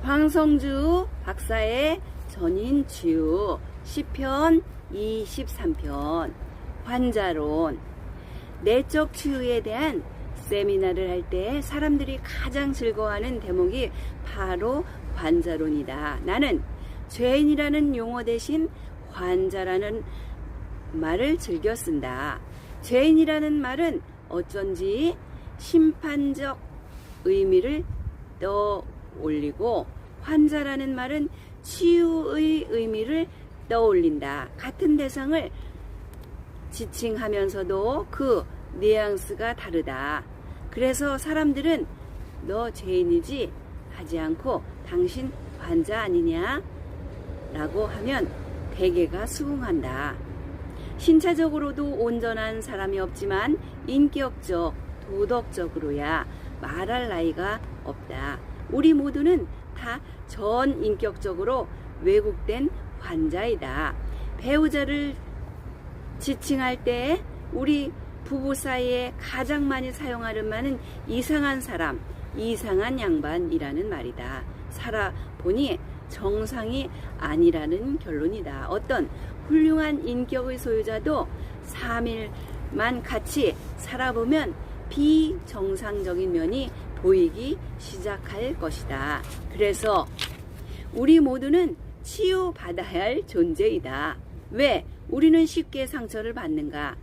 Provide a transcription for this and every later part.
황성주 박사의 전인치유 시편 23편 환자론. 내적 치유에 대한 세미나를 할 때 사람들이 가장 즐거워하는 대목이 바로 환자론이다. 나는 죄인이라는 용어 대신 환자라는 말을 즐겨 쓴다. 죄인이라는 말은 어쩐지 심판적 의미를 떠올리고 환자라는 말은 치유의 의미를 떠올린다. 같은 대상을 지칭하면서도 그 뉘앙스가 다르다. 그래서 사람들은 너 죄인이지 하지 않고 당신 환자 아니냐 라고 하면 대개가 수긍한다. 신체적으로도 온전한 사람이 없지만 인격적, 도덕적으로야 말할 나이가 없다. 우리 모두는 다 전인격적으로 왜곡된 환자이다. 배우자를 지칭할 때 우리 부부 사이에 가장 많이 사용하는 말은 이상한 사람, 이상한 양반이라는 말이다. 살아보니 정상이 아니라는 결론이다. 어떤 훌륭한 인격의 소유자도 3일만 같이 살아보면 비정상적인 면이 보이기 시작할 것이다. 그래서 우리 모두는 치유받아야 할 존재이다. 왜 우리는 쉽게 상처를 받는가?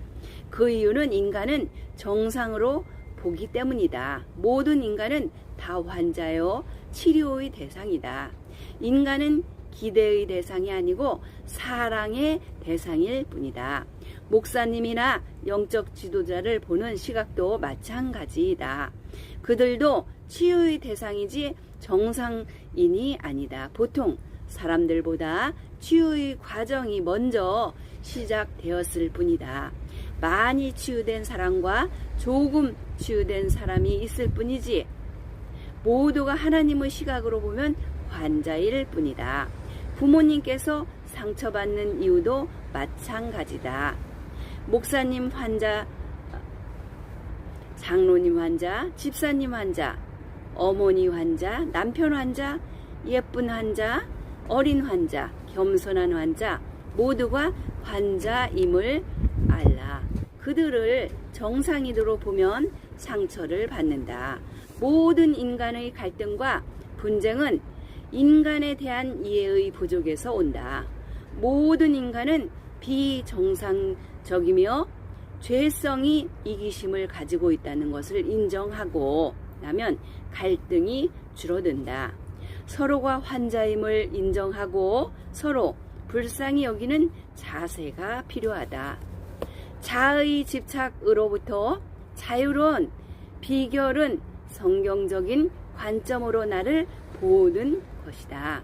그 이유는 인간은 정상으로 보기 때문이다. 모든 인간은 다 환자요 치료의 대상이다. 인간은 기대의 대상이 아니고 사랑의 대상일 뿐이다. 목사님이나 영적 지도자를 보는 시각도 마찬가지이다. 그들도 치유의 대상이지 정상인이 아니다. 보통 사람들보다 치유의 과정이 먼저 시작되었을 뿐이다. 많이 치유된 사람과 조금 치유된 사람이 있을 뿐이지 모두가 하나님의 시각으로 보면 환자일 뿐이다. 부모님께서 상처받는 이유도 마찬가지다. 목사님 환자, 장로님 환자, 집사님 환자, 어머니 환자, 남편 환자, 예쁜 환자, 어린 환자, 겸손한 환자 모두가 환자임을 알라. 그들을 정상인으로 보면 상처를 받는다. 모든 인간의 갈등과 분쟁은 인간에 대한 이해의 부족에서 온다. 모든 인간은 비정상적이며 죄성이 이기심을 가지고 있다는 것을 인정하고 나면 갈등이 줄어든다. 서로가 환자임을 인정하고 서로 불쌍히 여기는 자세가 필요하다. 자의 집착으로부터 자유로운 비결은 성경적인 관점으로 나를 보는 것이다.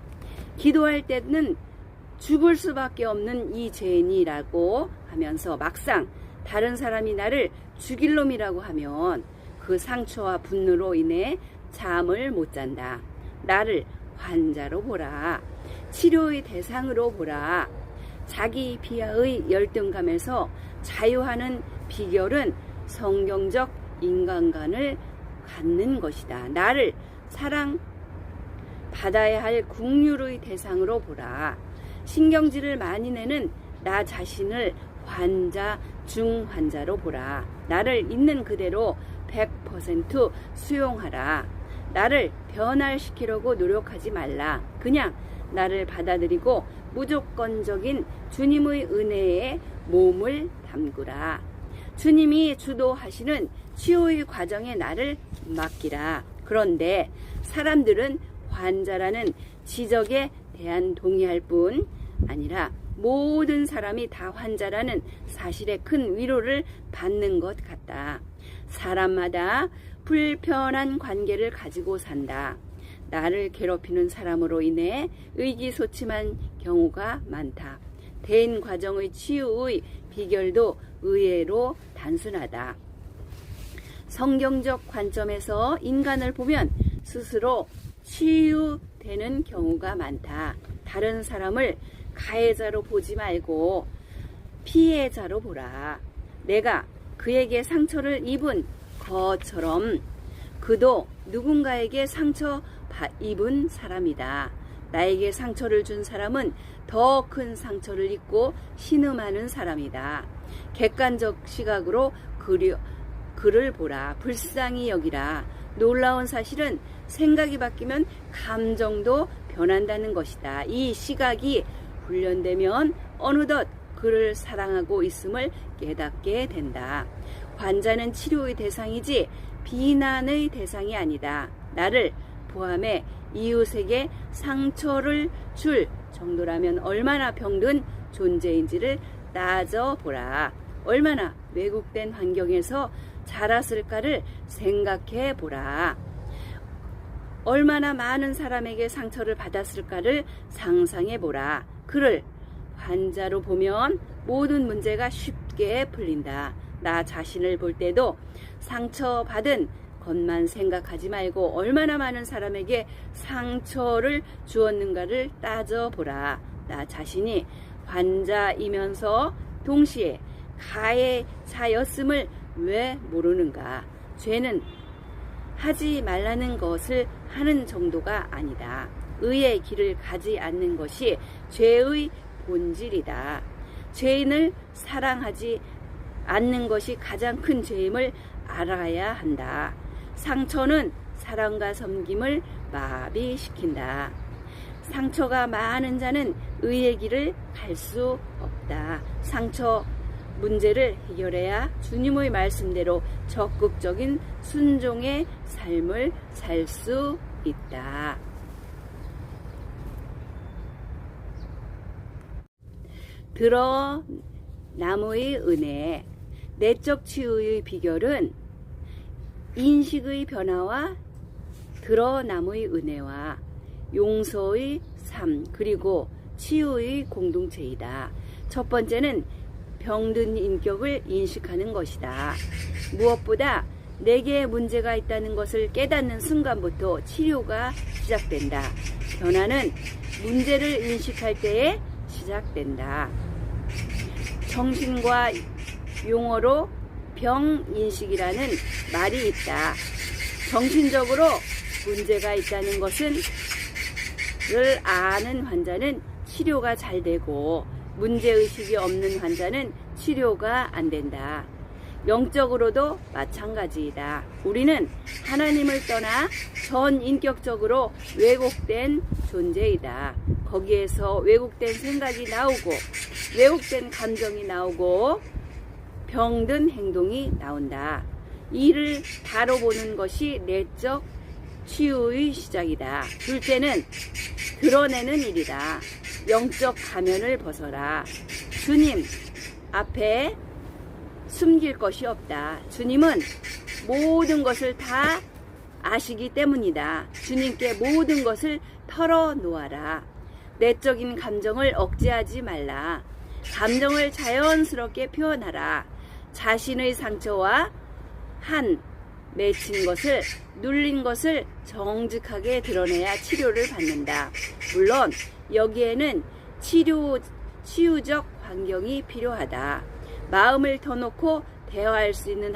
기도할 때는 죽을 수밖에 없는 이 죄인이라고 하면서 막상 다른 사람이 나를 죽일 놈이라고 하면 그 상처와 분노로 인해 잠을 못 잔다. 나를 환자로 보라. 치료의 대상으로 보라. 자기 비하의 열등감에서 자유하는 비결은 성경적 인간관을 갖는 것이다. 나를 사랑받아야 할 긍휼의 대상으로 보라. 신경질을 많이 내는 나 자신을 환자 중 환자로 보라. 나를 있는 그대로 100% 수용하라. 나를 변화시키려고 노력하지 말라. 그냥 나를 받아들이고 무조건적인 주님의 은혜에 몸을 담그라. 주님이 주도하시는 치유의 과정에 나를 맡기라. 그런데 사람들은 환자라는 지적에 대한 동의할 뿐 아니라 모든 사람이 다 환자라는 사실에 큰 위로를 받는 것 같다. 사람마다 불편한 관계를 가지고 산다. 나를 괴롭히는 사람으로 인해 의기소침한 경우가 많다. 대인 과정의 치유의 비결도 의외로 단순하다. 성경적 관점에서 인간을 보면 스스로 치유되는 경우가 많다. 다른 사람을 가해자로 보지 말고 피해자로 보라. 내가 그에게 상처를 입은 것처럼 그도 누군가에게 상처 입은 사람이다. 나에게 상처를 준 사람은 더 큰 상처를 입고 신음하는 사람이다. 객관적 시각으로 그를 보라. 불쌍히 여기라. 놀라운 사실은 생각이 바뀌면 감정도 변한다는 것이다. 이 시각이 훈련되면 어느덧 그를 사랑하고 있음을 깨닫게 된다. 환자는 치료의 대상이지 비난의 대상이 아니다. 나를 포함해 이웃에게 상처를 줄 정도라면 얼마나 병든 존재인지를 따져보라. 얼마나 왜곡된 환경에서 자랐을까를 생각해 보라. 얼마나 많은 사람에게 상처를 받았을까를 상상해 보라. 그를 환자로 보면 모든 문제가 쉽게 풀린다. 나 자신을 볼 때도 상처받은 것만 생각하지 말고 얼마나 많은 사람에게 상처를 주었는가를 따져보라. 나 자신이 환자이면서 동시에 가해자였음을 왜 모르는가? 죄는 하지 말라는 것을 하는 정도가 아니다. 의의 길을 가지 않는 것이 죄의 본질이다. 죄인을 사랑하지 않는 것이 가장 큰 죄임을 알아야 한다. 상처는 사랑과 섬김을 마비시킨다. 상처가 많은 자는 의의 길을 갈 수 없다. 상처 문제를 해결해야 주님의 말씀대로 적극적인 순종의 삶을 살 수 있다. 들어 나무의 은혜. 내적 치유의 비결은 인식의 변화와 드러남의 은혜와 용서의 삶 그리고 치유의 공동체이다. 첫 번째는 병든 인격을 인식하는 것이다. 무엇보다 내게 문제가 있다는 것을 깨닫는 순간부터 치료가 시작된다. 변화는 문제를 인식할 때에 시작된다. 정신과 용어로 병인식이라는 말이 있다. 정신적으로 문제가 있다는 것을 아는 환자는 치료가 잘 되고 문제의식이 없는 환자는 치료가 안 된다. 영적으로도 마찬가지이다. 우리는 하나님을 떠나 전인격적으로 왜곡된 존재이다. 거기에서 왜곡된 생각이 나오고 왜곡된 감정이 나오고 병든 행동이 나온다. 이를 다뤄보는 것이 내적 치유의 시작이다. 둘째는 드러내는 일이다. 영적 가면을 벗어라. 주님 앞에 숨길 것이 없다. 주님은 모든 것을 다 아시기 때문이다. 주님께 모든 것을 털어놓아라. 내적인 감정을 억제하지 말라. 감정을 자연스럽게 표현하라. 자신의 상처와 한 맺힌 것을 눌린 것을 정직하게 드러내야 치료를 받는다. 물론 여기에는 치유적 환경이 필요하다. 마음을 터놓고 대화할 수 있는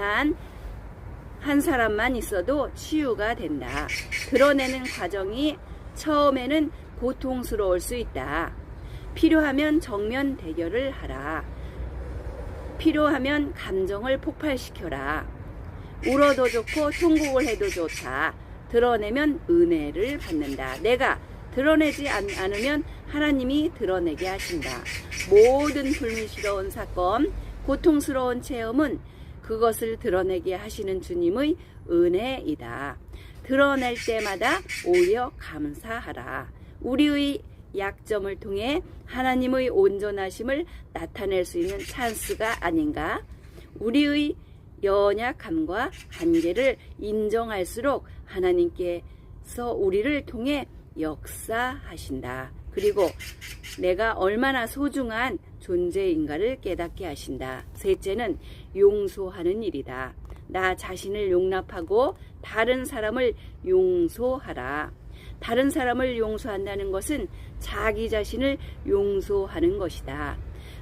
한 사람만 있어도 치유가 된다. 드러내는 과정이 처음에는 고통스러울 수 있다. 필요하면 정면 대결을 하라. 필요하면 감정을 폭발시켜라. 울어도 좋고 통곡을 해도 좋다. 드러내면 은혜를 받는다. 내가 드러내지 않으면 하나님이 드러내게 하신다. 모든 불미스러운 사건, 고통스러운 체험은 그것을 드러내게 하시는 주님의 은혜이다. 드러낼 때마다 오히려 감사하라. 우리의 약점을 통해 하나님의 온전하심을 나타낼 수 있는 찬스가 아닌가? 우리의 연약함과 한계를 인정할수록 하나님께서 우리를 통해 역사하신다. 그리고 내가 얼마나 소중한 존재인가를 깨닫게 하신다. 셋째는 용서하는 일이다. 나 자신을 용납하고 다른 사람을 용서하라. 다른 사람을 용서한다는 것은 자기 자신을 용서하는 것이다.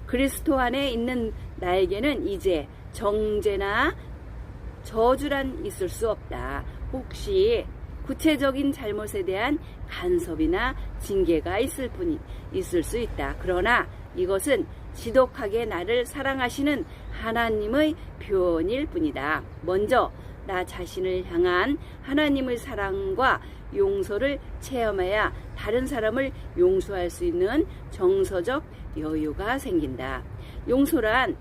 그리스도 안에 있는 나에게는 이제 정죄나 저주란 있을 수 없다. 혹시 구체적인 잘못에 대한 간섭이나 징계가 있을 수 있다. 그러나 이것은 지독하게 나를 사랑하시는 하나님의 표현일 뿐이다. 먼저 나 자신을 향한 하나님의 사랑과 용서를 체험해야 다른 사람을 용서할 수 있는 정서적 여유가 생긴다. 용서란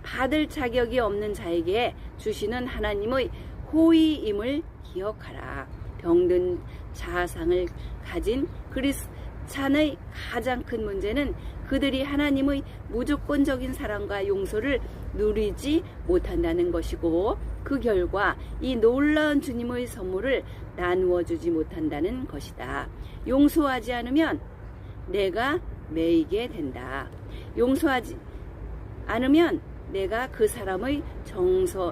받을 자격이 없는 자에게 주시는 하나님의 호의임을 기억하라. 병든 자아상을 가진 그리스찬의 가장 큰 문제는 그들이 하나님의 무조건적인 사랑과 용서를 누리지 못한다는 것이고, 그 결과 이 놀라운 주님의 선물을 나누어 주지 못한다는 것이다. 용서하지 않으면 내가 매이게 된다. 용서하지 않으면 내가 그 사람의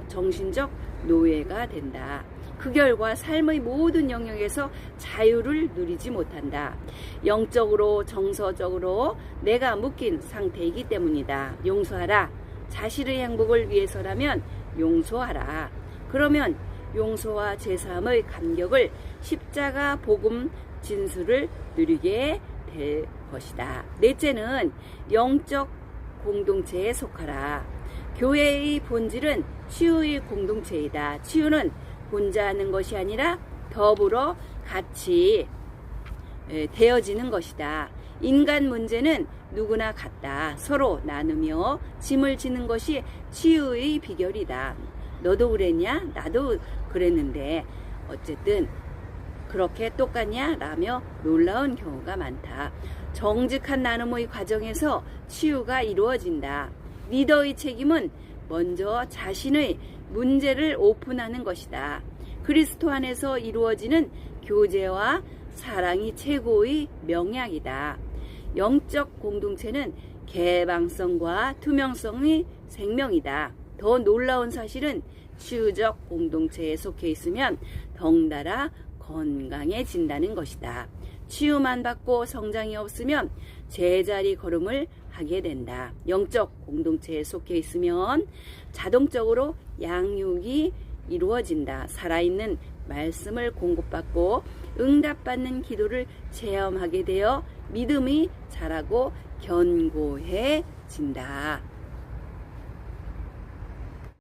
정신적 노예가 된다. 그 결과 삶의 모든 영역에서 자유를 누리지 못한다. 영적으로 정서적으로 내가 묶인 상태이기 때문이다. 용서하라. 자신의 행복을 위해서라면 용서하라. 그러면 용서와 제사함의 감격을 십자가 복음 진수를 누리게 될 것이다. 넷째는 영적 공동체에 속하라. 교회의 본질은 치유의 공동체이다. 치유는 혼자 하는 것이 아니라 더불어 같이 되어지는 것이다. 인간 문제는 누구나 같다. 서로 나누며 짐을 지는 것이 치유의 비결이다. 너도 그랬냐? 나도 그랬는데 어쨌든 그렇게 똑같냐? 라며 놀라운 경우가 많다. 정직한 나눔의 과정에서 치유가 이루어진다. 리더의 책임은 먼저 자신의 문제를 오픈하는 것이다. 그리스도 안에서 이루어지는 교제와 사랑이 최고의 명약이다. 영적 공동체는 개방성과 투명성의 생명이다. 더 놀라운 사실은 치유적 공동체에 속해 있으면 덩달아 건강해진다는 것이다. 치유만 받고 성장이 없으면 제자리 걸음을 하게 된다. 영적 공동체에 속해 있으면 자동적으로 양육이 이루어진다. 살아있는 말씀을 공급받고 응답받는 기도를 체험하게 되어 믿음이 자라고 견고해진다.